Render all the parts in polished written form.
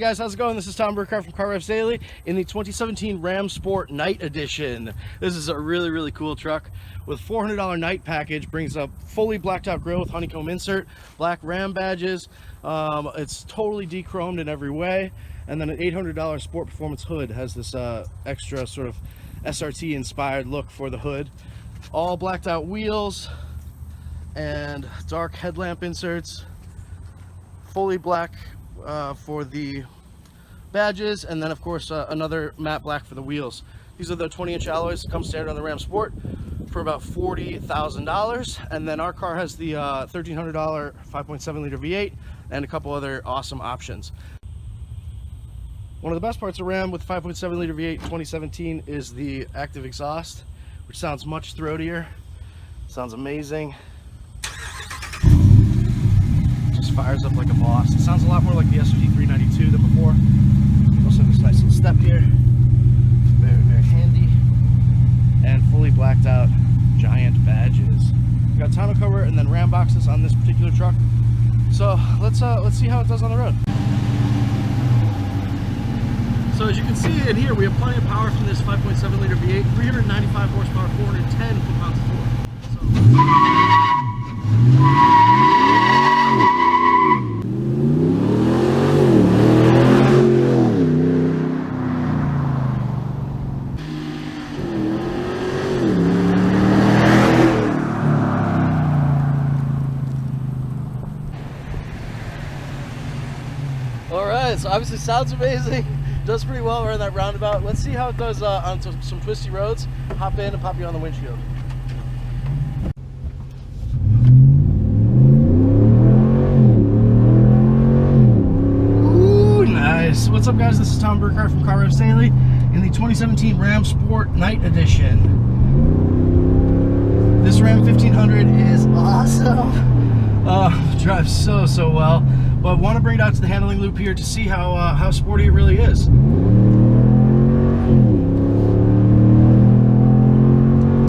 guys, how's it going? This is Tom Burkhardt from car-revs Daily in the 2017 Ram Sport Night Edition. This is a really cool truck with $400 night package. Brings up fully blacked out grille with honeycomb insert, black Ram badges. It's totally de-chromed in every way, and then an $800 Sport Performance hood has this extra sort of SRT inspired look for the hood. All blacked out wheels and dark headlamp inserts, fully black for the badges, and then of course another matte black for the wheels. These are the 20-inch alloys that come standard on the Ram Sport for about $40,000, and then our car has the $1,300 5.7 liter V8 and a couple other awesome options. One of the best parts of Ram with 5.7 liter V8 2017 is the active exhaust, which sounds much throatier. Sounds amazing. Fires up like a boss. It sounds a lot more like the SRT 392 than before. Also this nice little step here, very handy, and fully blacked out giant badges. We got tonneau cover and then Ram boxes on this particular truck. So let's see how it does on the road. So as you can see in here, we have plenty of power from this 5.7 liter V8, 395 horsepower, 410 foot-pounds of torque. Alright, so obviously sounds amazing, does pretty well around that roundabout. Let's see how it does on some twisty roads. Hop in and pop you on the windshield. Ooh, nice. What's up guys, this is Tom Burkhardt from car-revs Daily in the 2017 Ram Sport Night Edition. This Ram 1500 is awesome. Drives so well. But want to bring it out to the handling loop here to see how sporty it really is.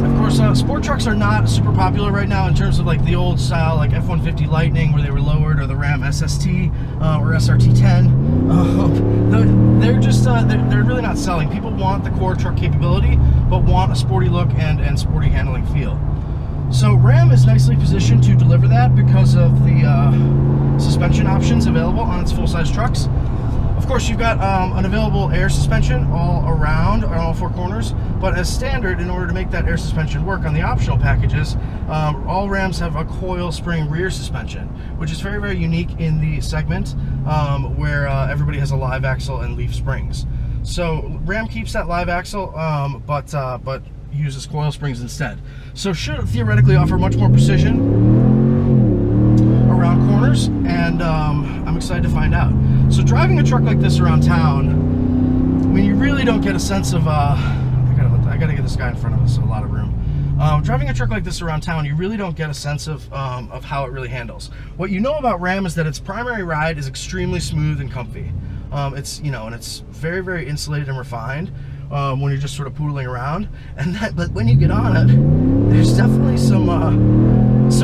Of course, sport trucks are not super popular right now in terms of like the old style, like F-150 Lightning where they were lowered, or the Ram SST or SRT10. They're just they're really not selling. People want the core truck capability, but want a sporty look and sporty handling feel. So Ram is nicely positioned to deliver that because of the suspension options available on its full-size trucks. Of course, you've got an available air suspension all around on all four corners, but as standard, in order to make that air suspension work on the optional packages, all Rams have a coil spring rear suspension, which is very unique in the segment where everybody has a live axle and leaf springs. So Ram keeps that live axle, but uses coil springs instead. So should theoretically offer much more precision around corners, and I'm excited to find out. So driving a truck like this around town, I mean, you really don't get a sense of I gotta get this guy in front of us, so a lot of room. Driving a truck like this around town, you really don't get a sense of how it really handles. What you know about Ram is that its primary ride is extremely smooth and comfy. It's, you know, and it's very insulated and refined when you're just sort of poodling around. But when you get on it, there's definitely some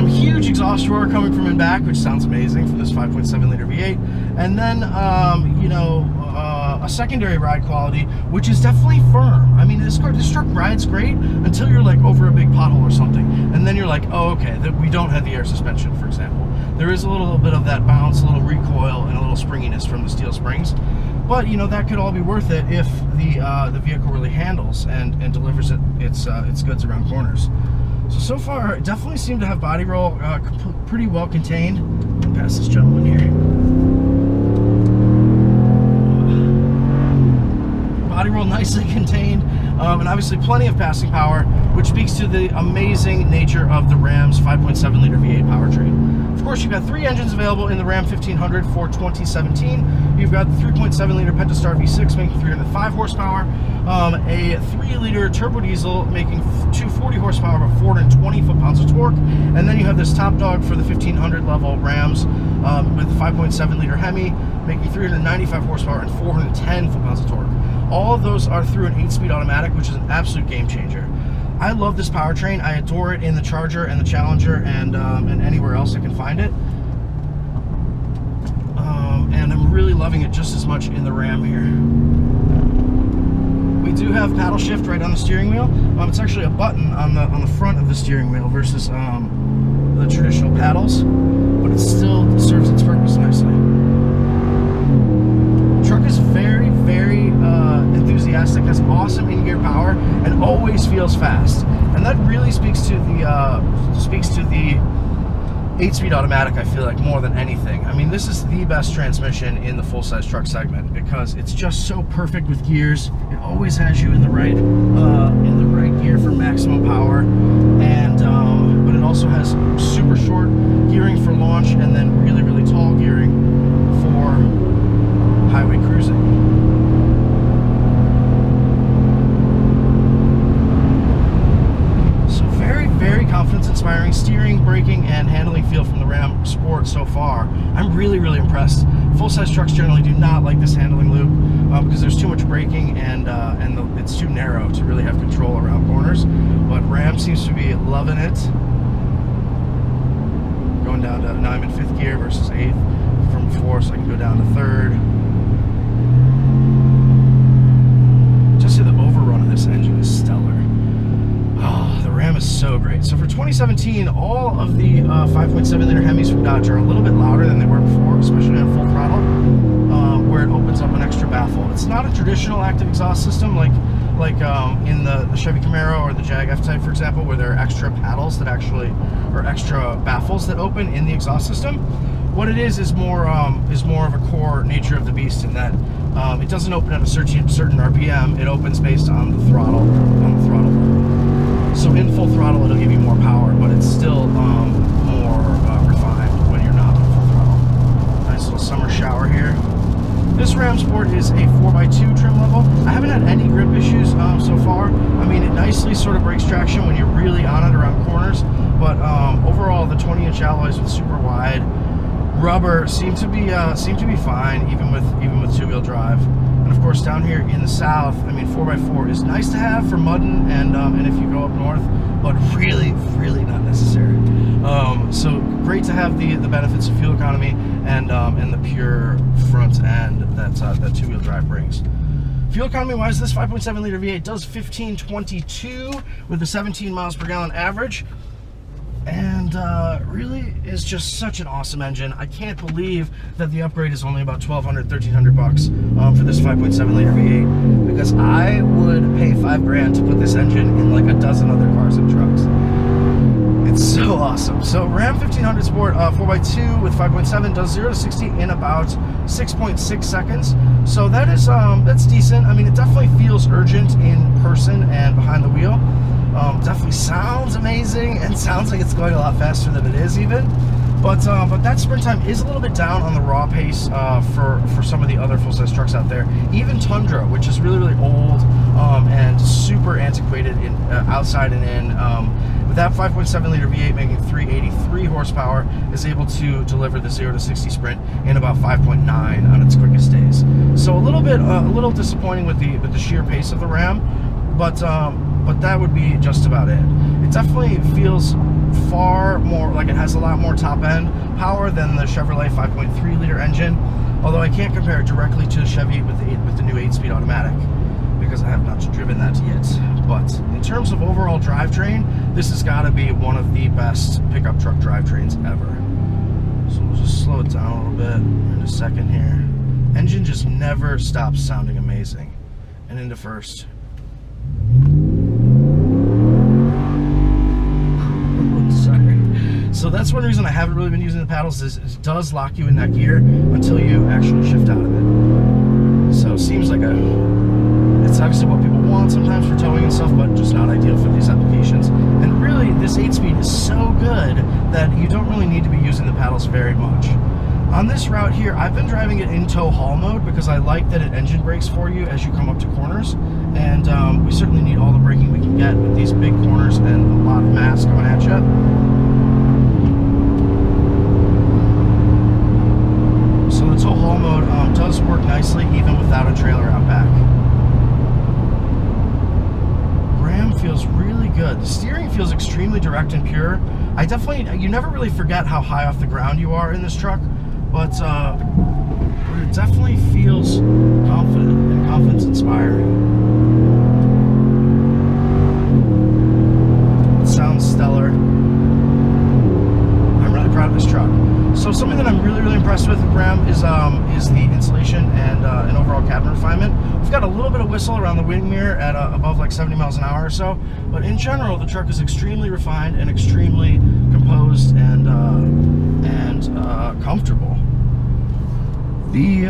huge exhaust roar coming from in back, which sounds amazing for this 5.7 liter V8, and then you know, a secondary ride quality, which is definitely firm. I mean, this truck rides great until you're like over a big pothole or something, and then you're like, oh, okay, we don't have the air suspension, for example. There is a little bit of that bounce, a little recoil, and a little springiness from the steel springs. But you know, that could all be worth it if the vehicle really handles and delivers its goods around corners. So far, it definitely seemed to have body roll pretty well contained. I'll pass this gentleman here. Body roll nicely contained, and obviously plenty of passing power, which speaks to the amazing nature of the Ram's 5.7 liter V8 powertrain. Of course, you've got three engines available in the Ram 1500 for 2017. You've got the 3.7 liter Pentastar V6 making 305 horsepower, a 3 liter turbo diesel making 240 horsepower but 420 foot-pounds of torque, and then you have this top dog for the 1500 level Rams with 5.7 liter HEMI making 395 horsepower and 410 foot-pounds of torque. All of those are through an 8-speed automatic, which is an absolute game changer. I love this powertrain. I adore it in the Charger and the Challenger and anywhere else I can find it. and I'm really loving it just as much in the Ram here. We do have paddle shift right on the steering wheel. It's actually a button on the front of the steering wheel versus the traditional paddles, but it still serves its purpose nicely. Truck is very, very enthusiastic, has awesome in-gear power, and always feels fast. And that really speaks to the 8-speed automatic, I feel like, more than anything. I mean, this is the best transmission in the full-size truck segment because it's just so perfect with gears. It always has you in the right gear for maximum power, and but it also has super short gearing for launch and then really, really tall gearing for highway cruising. Very confidence-inspiring steering, braking, and handling feel from the Ram Sport so far. I'm really, really impressed. Full-size trucks generally do not like this handling loop because there's too much braking and it's too narrow to really have control around corners. But Ram seems to be loving it. Going down to, now I'm in 5th gear versus 8th from before, so I can go down to 3rd. Just see the overrun of this engine is stellar. Oh, the Ram is so great. So for 2017, all of the 5.7-liter Hemis from Dodge are a little bit louder than they were before, especially on full throttle, where it opens up an extra baffle. It's not a traditional active exhaust system like in the Chevy Camaro or the Jag F-Type, for example, where there are extra paddles that actually, or extra baffles that open in the exhaust system. What it is more of a core nature of the beast in that it doesn't open at a certain RPM. It opens based on the throttle, So in full throttle, it'll give you more power, but it's still more refined when you're not on full throttle. Nice little summer shower here. This Ram Sport is a 4x2 trim level. I haven't had any grip issues so far. I mean, it nicely sort of breaks traction when you're really on it around corners, but overall, the 20-inch alloys with super wide rubber seem to be fine, even with two-wheel drive. And of course, down here in the south, I mean, 4x4 is nice to have for mudding and if you go up north, but really, really not necessary. So great to have the benefits of fuel economy and the pure front end that two-wheel drive brings. Fuel economy wise, this 5.7-liter V8 does 1522 with a 17 miles per gallon average. And really is just such an awesome engine. I can't believe that the upgrade is only about $1,200, $1,300 for this 5.7-liter V8, because I would pay $5 grand to put this engine in like a dozen other cars and trucks. It's so awesome. So Ram 1500 Sport 4x2 with 5.7 does 0 to 60 in about 6.6 seconds. So that is that's decent. I mean, it definitely feels urgent in person and behind the wheel. Definitely sounds amazing and sounds like it's going a lot faster than it is even. But that sprint time is a little bit down on the raw pace for some of the other full-size trucks out there. Even Tundra, which is really, really old and super antiquated in outside and in, with that 5.7-liter V8 making 383 horsepower, is able to deliver the 0 to 60 sprint in about 5.9 on its quickest days. So a little disappointing with the sheer pace of the Ram, but that would be just about it. It definitely feels far more like it has a lot more top-end power than the Chevrolet 5.3-liter engine, although I can't compare it directly to the Chevy with the new 8-speed automatic because I have not driven that yet. But in terms of overall drivetrain, this has got to be one of the best pickup truck drivetrains ever. So we'll just slow it down a little bit in a second here. Engine just never stops sounding amazing. And into first. So that's one reason I haven't really been using the paddles, is it does lock you in that gear until you actually shift out of it. So it seems like it's obviously what people want sometimes for towing and stuff, but just not ideal for these applications. And really, this 8-speed is so good that you don't really need to be using the paddles very much. On this route here, I've been driving it in tow haul mode because I like that it engine brakes for you as you come up to corners. And we certainly need all the braking we can get with these big corners and a lot of mass coming at you. So the tow haul mode does work nicely even without a trailer out back. Ram feels really good. The steering feels extremely direct and pure. You never really forget how high off the ground you are in this truck, but it definitely feels confident and confidence inspiring. It sounds stellar. I'm really proud of this truck. So something that I'm really impressed with Ram is the insulation and overall cabin refinement. We've got a little bit of whistle around the wing mirror at above like 70 miles an hour or so, but in general the truck is extremely refined and extremely composed and comfortable. The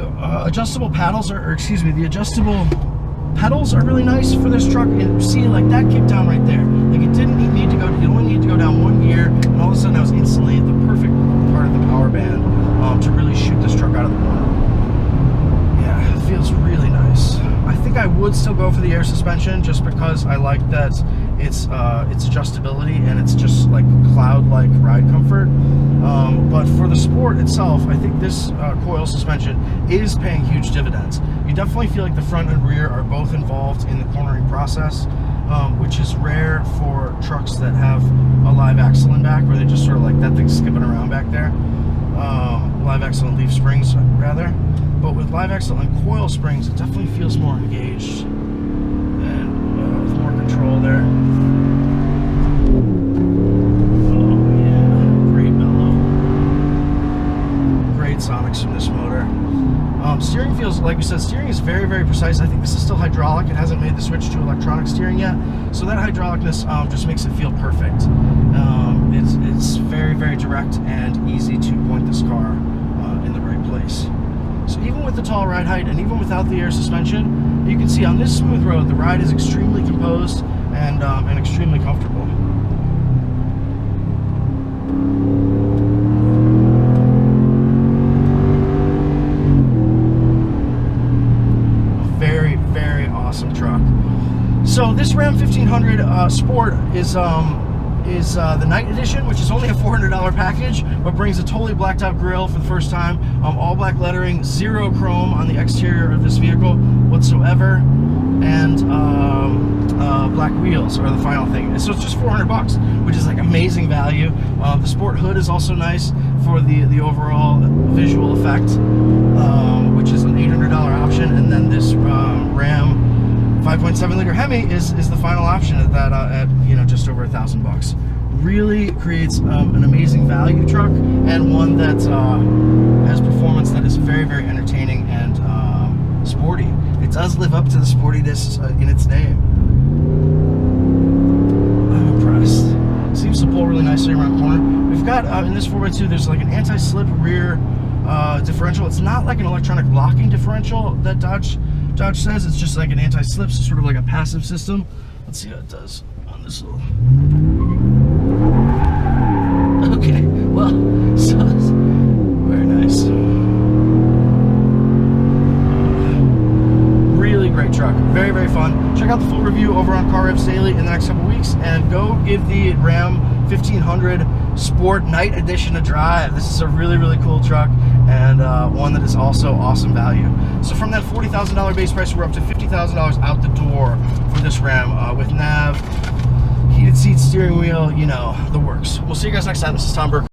adjustable paddles are, the adjustable pedals are really nice for this truck. And see, like that kick down right there, like it didn't need to go. You only need to go down one gear, and all of a sudden I was instantly at the perfect part of the power band to really shoot this truck out of the corner. Yeah, it feels really nice. I think I would still go for the air suspension just because I like that its adjustability and it's just like cloud-like ride comfort. But for the Sport itself, I think this coil suspension is paying huge dividends. You definitely feel like the front and rear are both involved in the cornering process, which is rare for trucks that have a live axle in back, where they just sort of like that thing's skipping around back there. Live axle and leaf springs, rather. But with live axle and coil springs, it definitely feels more engaged and with more control there. Sonics from this motor. Steering feels, like we said, steering is very precise. I think this is still hydraulic. It hasn't made the switch to electronic steering yet, so that hydraulicness just makes it feel perfect. It's very direct and easy to point this car in the right place. So even with the tall ride height and even without the air suspension, you can see on this smooth road the ride is extremely composed and extremely comfortable. Awesome truck. So this Ram 1500 Sport is the night edition, which is only a $400 package, but brings a totally blacked out grille for the first time. All black lettering, zero chrome on the exterior of this vehicle whatsoever, and black wheels are the final thing. So it's just $400, which is like amazing value. The Sport hood is also nice for the overall visual effect, which is an $800 option, and then this Ram 5.7 liter HEMI is the final option at that at just over $1,000. Really creates an amazing value truck, and one that has performance that is very entertaining and sporty. It does live up to the sportiness in its name. I'm impressed. Seems to pull really nicely around the corner. We've got in this 4x2 there's like an anti-slip rear differential. It's not like an electronic locking differential that Dodge says. It's just like an anti-slip, so sort of like a passive system. Let's see how it does on this little. Okay, well, so very nice. Really great truck, very fun. Check out the full review over on Car-Revs Daily in the next couple weeks, and go give the Ram 1500 Sport Night Edition a drive. This is a really cool truck, and one that is also awesome value. So from that $40,000 base price, we're up to $50,000 out the door for this Ram with nav, heated seats, steering wheel, the works. We'll see you guys next time. This is Tom Burke.